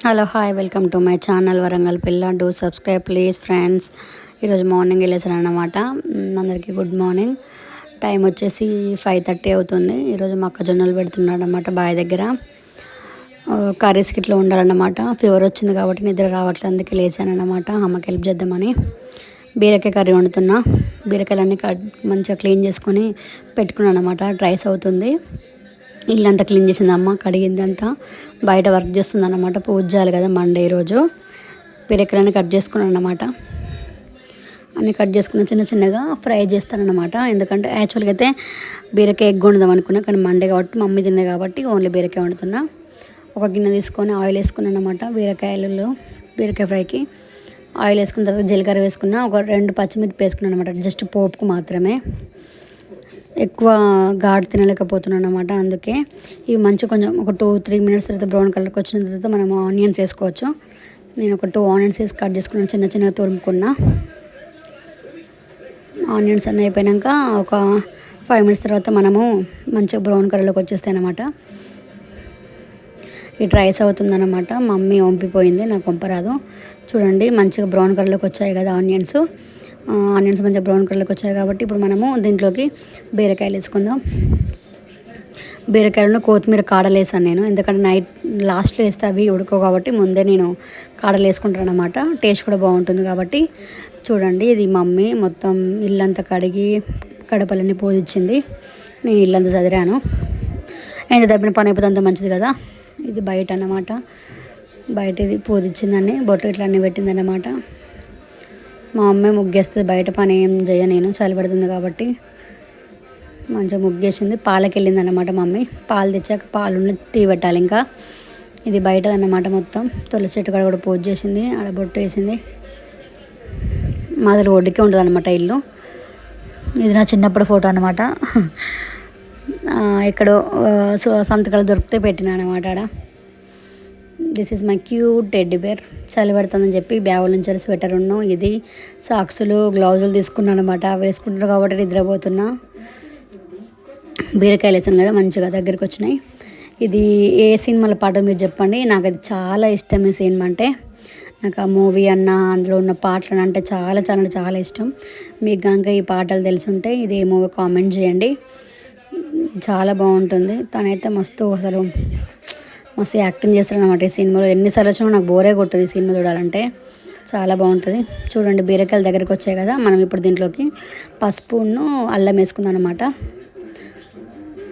Hello hi welcome to my channel Warangal పిల్ల. Do subscribe please friends. ఈరోజు morning వెళ్ళేసాను అనమాట. అందరికీ గుడ్ మార్నింగ్. టైం వచ్చేసి 5:30 అవుతుంది. ఈరోజు మొక్కజొన్నలు పెడుతున్నాడు అనమాట బావి దగ్గర. కర్రీస్కి ఇట్లా ఉండాలన్నమాట. ఫీవర్ వచ్చింది కాబట్టి నిద్ర రావట్లేదు, అందుకే లేచాను అనమాట అమ్మకి హెల్ప్ చేద్దామని. బీరకాయ కర్రీ వండుతున్నా. బీరకాయలన్నీ మంచిగా క్లీన్ చేసుకొని పెట్టుకున్నాను అనమాట. రైస్ అవుతుంది. ఇల్లంతా క్లీన్ చేసింది అమ్మ, కడిగింది అంతా. బయట వర్క్ చేస్తుంది అన్నమాట. పూజ చేయాలి కదా మండే రోజు. బీరకాయలన్నీ కట్ చేసుకున్నాను అన్నమాట. అన్నీ కట్ చేసుకున్న చిన్న చిన్నగా ఫ్రై చేస్తానన్నమాట. ఎందుకంటే యాక్చువల్గా అయితే బీరకాయ ఎగ్ వండుదాం అనుకున్నా, కానీ మండే కాబట్టి మమ్మీ తింది కాబట్టి ఓన్లీ బీరకాయ వండుతున్నా. ఒక గిన్నె తీసుకొని ఆయిల్ వేసుకున్నాను అనమాట. బీరకాయ ఫ్రైకి ఆయిల్ వేసుకున్న తర్వాత జీలకర్ర వేసుకున్నా. ఒక 2 పచ్చిమిర్చి వేసుకున్నాను అనమాట, జస్ట్ పోపుకు మాత్రమే. ఎక్కువ ఘాటు తినలేకపోతున్నాను అనమాట. అందుకే ఇవి మంచిగా కొంచెం ఒక 2-3 మినిట్స్ తర్వాత బ్రౌన్ కలర్కి వచ్చిన తర్వాత మనం ఆనియన్స్ వేసుకోవచ్చు. నేను ఒక 2 ఆనియన్స్ వేసి కట్ చేసుకున్నాను, చిన్న చిన్నగా తురుముకున్నా. ఆనియన్స్ అన్నీ అయిపోయాక ఒక 5 మినిట్స్ తర్వాత మనము మంచిగా బ్రౌన్ కలర్లోకి వచ్చేస్తాయి అనమాట. ఇటు రైస్ అవుతుందన్నమాట. మమ్మీ వంపిపోయింది, నాకు వంపరాదు. చూడండి మంచిగా బ్రౌన్ కలర్లోకి వచ్చాయి కదా ఆనియన్స్ మంచిగా బ్రౌన్ కలర్లోకి వచ్చాయి కాబట్టి ఇప్పుడు మనము దీంట్లోకి బీరకాయలు వేసుకుందాం. బీరకాయలను కొత్తిమీర కాడలు వేసాను నేను, ఎందుకంటే నైట్ లాస్ట్లో వేస్తే అవి ఉడకవు కాబట్టి ముందే నేను కాడలు వేసుకుంటాను అనమాట. టేస్ట్ కూడా బాగుంటుంది కాబట్టి. చూడండి ఇది మమ్మీ మొత్తం ఇల్లంతా కడిగి కడపలన్నీ పూజించింది. నేను ఇల్లంతా చదిరాను. ఎంత దబ్బిన పని అయిపోతే అంత మంచిది కదా. ఇది బయట అన్నమాట. బయట ఇది పూజించిందని బొట్లు ఇట్లా అన్నీ పెట్టిందన్నమాట. మా అమ్మాయి ముగ్గేస్తుంది, బయట పని ఏం చేయ, నేను చలి పెడుతుంది కాబట్టి. మంచిగా ముగ్గేసింది. పాలకి వెళ్ళింది అన్నమాట మమ్మీ. పాలు తెచ్చాక పాలు టీ పెట్టాలి ఇంకా. ఇది బయట అన్నమాట. మొత్తం తులసి చెట్టు కాడ కూడా పూజ చేసింది, ఆడ బొట్టు వేసింది. మాది రోడ్డుకే ఉంటుంది అనమాట ఇల్లు. ఇది నా చిన్నప్పుడు ఫోటో అనమాట. ఎక్కడో సంతకాలు దొరికితే పెట్టినా అనమాట ఆడ. This is my cute teddy bear. చలి పెడుతుందని చెప్పి బ్యాగుల నుంచి స్వెటర్ ఉన్నాం. ఇది సాక్సులు గ్లౌజులు తీసుకున్నాను అనమాట. వేసుకుంటున్నారు కాబట్టి నిద్రపోతున్నా. బీరకాయలు వేసాను కదా మంచిగా దగ్గరికి వచ్చినాయి. ఇది ఏ సినిమాల పాట మీరు చెప్పండి. నాకు అది చాలా ఇష్టం. ఈ సినిమా అంటే నాకు ఆ మూవీ అన్న అందులో ఉన్న పాటలు అంటే చాలా చాలా చాలా ఇష్టం. మీకు కనుక ఈ పాటలు తెలుసుంటే ఇది ఏ మూవీ కామెంట్ చేయండి. చాలా బాగుంటుంది. తనైతే అసలు మస్తు యాక్టింగ్ చేస్తారనమాట ఈ సినిమాలో. ఎన్నిసార్లు వచ్చినా నాకు బోరే కొట్టదు ఈ సినిమా చూడాలంటే. చాలా బాగుంటుంది. చూడండి బీరకాయలు దగ్గరికి వచ్చాయి కదా. మనం ఇప్పుడు దీంట్లోకి పసుపును అల్లం వేసుకుందాం అనమాట.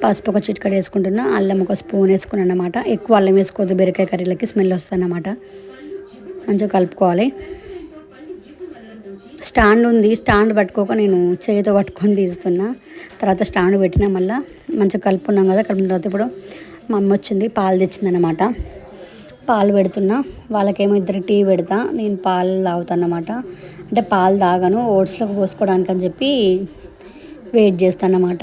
పసుపు ఒక చిటికెడు వేసుకుంటున్నా, అల్లం ఒక స్పూన్ వేసుకున్నాను అనమాట. ఎక్కువ అల్లం వేసుకోవద్దు, బీరకాయ కర్రీలకి స్మెల్ వస్తుంది అన్నమాట. మంచిగా కలుపుకోవాలి. స్టాండ్ ఉంది, స్టాండ్ పట్టుకోక నేను చేతితో పట్టుకొని తీస్తున్నా. తర్వాత స్టాండ్ పెట్టినా మళ్ళీ మంచిగా కలుపుకున్నాం కదా. కలిపిన తర్వాత ఇప్పుడు మా అమ్మ వచ్చింది, పాలు తెచ్చిందనమాట. పాలు పెడుతున్నా. వాళ్ళకేమో ఇద్దరు టీ పెడతా, నేను పాలు తాగుతాను అన్నమాట. అంటే పాలు తాగను, ఓట్స్లోకి పోసుకోవడానికి అని చెప్పి వెయిట్ చేస్తాను అన్నమాట.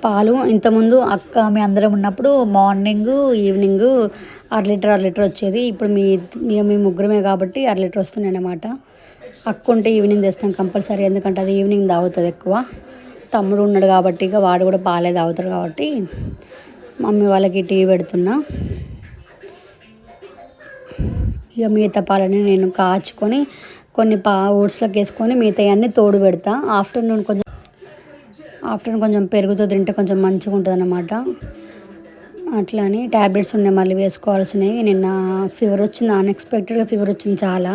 పాలు ఇంతకుముందు అక్క మీ అందరం ఉన్నప్పుడు మార్నింగ్ ఈవినింగ్ 1.5 లీటర్ వచ్చేది. ఇప్పుడు మీ ముగ్గురమే కాబట్టి 1.5 లీటర్ వస్తున్నాయి అన్నమాట. అక్క ఉంటే ఈవినింగ్ తెస్తాం కంపల్సరీ, ఎందుకంటే అది ఈవినింగ్ తాగుతుంది ఎక్కువ. తమ్ముడు ఉన్నాడు కాబట్టి ఇక వాడు కూడా పాలే తాగుతాడు కాబట్టి మమ్మీ వాళ్ళకి టీ పెడుతున్నా. ఇక మిగతా పాలని నేను కాచుకొని కొన్ని ఓట్స్లోకి వేసుకొని మిగతా అన్నీ తోడు పెడతా. ఆఫ్టర్నూన్ కొంచెం పెరుగుతో తింటే కొంచెం మంచిగా ఉంటుంది అన్నమాట. అట్లా అని ట్యాబ్లెట్స్ ఉన్నాయి మళ్ళీ వేసుకోవాల్సినవి. నిన్న ఫీవర్ వచ్చింది, అన్ఎక్స్పెక్టెడ్గా ఫీవర్ వచ్చింది చాలా.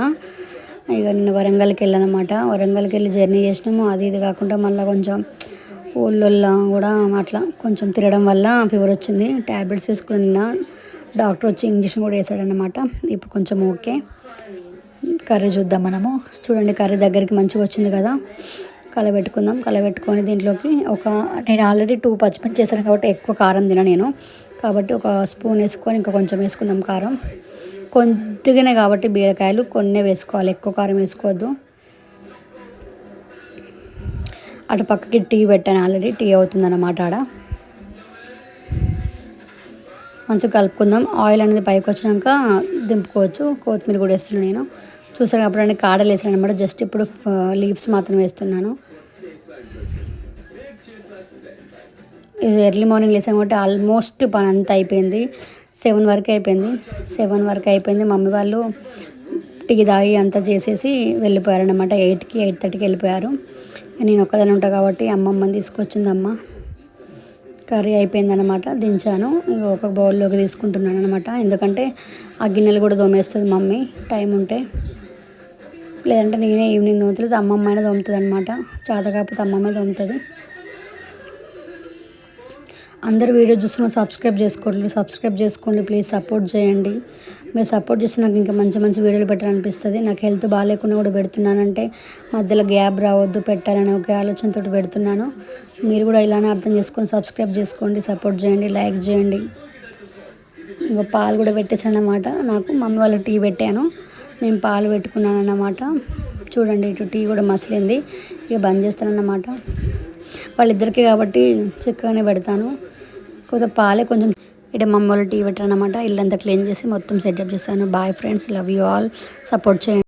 ఇక నిన్న వరంగల్కి వెళ్ళానమాట. వరంగల్కి వెళ్ళి జర్నీ చేసినాము. అది ఇది కాకుండా మళ్ళీ కొంచెం ఊళ్ళో కూడా అట్లా కొంచెం తిరగడం వల్ల ఫీవర్ వచ్చింది. ట్యాబ్లెట్స్ వేసుకున్న డాక్టర్ వచ్చి ఇంజక్షన్ కూడా వేసాడనమాట. ఇప్పుడు కొంచెం ఓకే. కర్రీ చూద్దాం మనము. చూడండి కర్రీ దగ్గరికి మంచిగా వచ్చింది కదా. కలబెట్టుకుందాం. కలబెట్టుకొని దీంట్లోకి నేను ఆల్రెడీ 2 పచ్చిమిర్చి చేశాను కాబట్టి ఎక్కువ కారం తిన నేను, కాబట్టి ఒక స్పూన్ వేసుకొని ఇంకా కొంచెం వేసుకుందాం కారం. కొద్దిగానే కాబట్టి బీరకాయలు కొన్ని వేసుకోవాలి, ఎక్కువ కారం వేసుకోవద్దు. అటు పక్కకి టీ పెట్టాను, ఆల్రెడీ టీ అవుతుందన్నమాట ఆడ. మంచిగా కలుపుకుందాం. ఆయిల్ అనేది పైకి వచ్చినాక దింపుకోవచ్చు. కొత్తిమీర కూడా వేస్తున్నాను నేను. చూసాను అప్పుడు కాడలు వేసాను అనమాట. జస్ట్ ఇప్పుడు లీవ్స్ మాత్రం వేస్తున్నాను. ఇది ఎర్లీ మార్నింగ్ లేసాం కాబట్టి ఆల్మోస్ట్ పని అంతా అయిపోయింది. 7 వరకు అయిపోయింది. 7 వరకు అయిపోయింది. మమ్మీ వాళ్ళు టీ తాగి అంతా చేసేసి వెళ్ళిపోయారనమాట. 8కి 8:30కి వెళ్ళిపోయారు. నేను ఒక్కదాన్ని ఉంటా కాబట్టి అమ్మమ్మని తీసుకొచ్చింది అమ్మ. కర్రీ అయిపోయిందనమాట. దించాను. ఒక బౌల్లోకి తీసుకుంటున్నాను అనమాట. ఎందుకంటే ఆ గిన్నెలు కూడా తోమేస్తుంది మమ్మీ టైం ఉంటే. లేదంటే నేనే ఈవినింగ్ తోముతుంది, అమ్మమ్మ అయినా తోముతుంది అనమాట. చేత కాకపోతే అమ్మమ్మే తోముతుంది. అందరు వీడియో చూస్తున్న సబ్స్క్రైబ్ చేసుకోండి ప్లీజ్, సపోర్ట్ చేయండి. మీరు సపోర్ట్ చేస్తే నాకు ఇంకా మంచి మంచి వీడియోలు పెట్టాలనిపిస్తుంది. నాకు హెల్త్ బాగాలేకుండా కూడా పెడుతున్నానంటే మధ్యలో గ్యాప్ రావద్దు, పెట్టాలనే ఒక ఆలోచనతో పెడుతున్నాను. మీరు కూడా ఇలానే అర్థం చేసుకొని సబ్స్క్రైబ్ చేసుకోండి, సపోర్ట్ చేయండి, లైక్ చేయండి. ఇంకా పాలు కూడా పెట్టేసాను అన్నమాట. నాకు మమ్మీ వాళ్ళు టీ పెట్టాను, నేను పాలు పెట్టుకున్నాను అన్నమాట. చూడండి ఇటు టీ కూడా మసిలింది. ఇక బంద్ చేస్తానన్నమాట. వాళ్ళిద్దరికీ కాబట్టి చక్కగానే పెడతాను. కొంచెం పాలే కొంచెం. ఇటు మమ్మీ వాళ్ళు టీ పెట్టారనమాట. ఇల్లంతా క్లీన్ చేసి మొత్తం సెటప్ చేశాను. Bye friends, love you all, support చేయండి.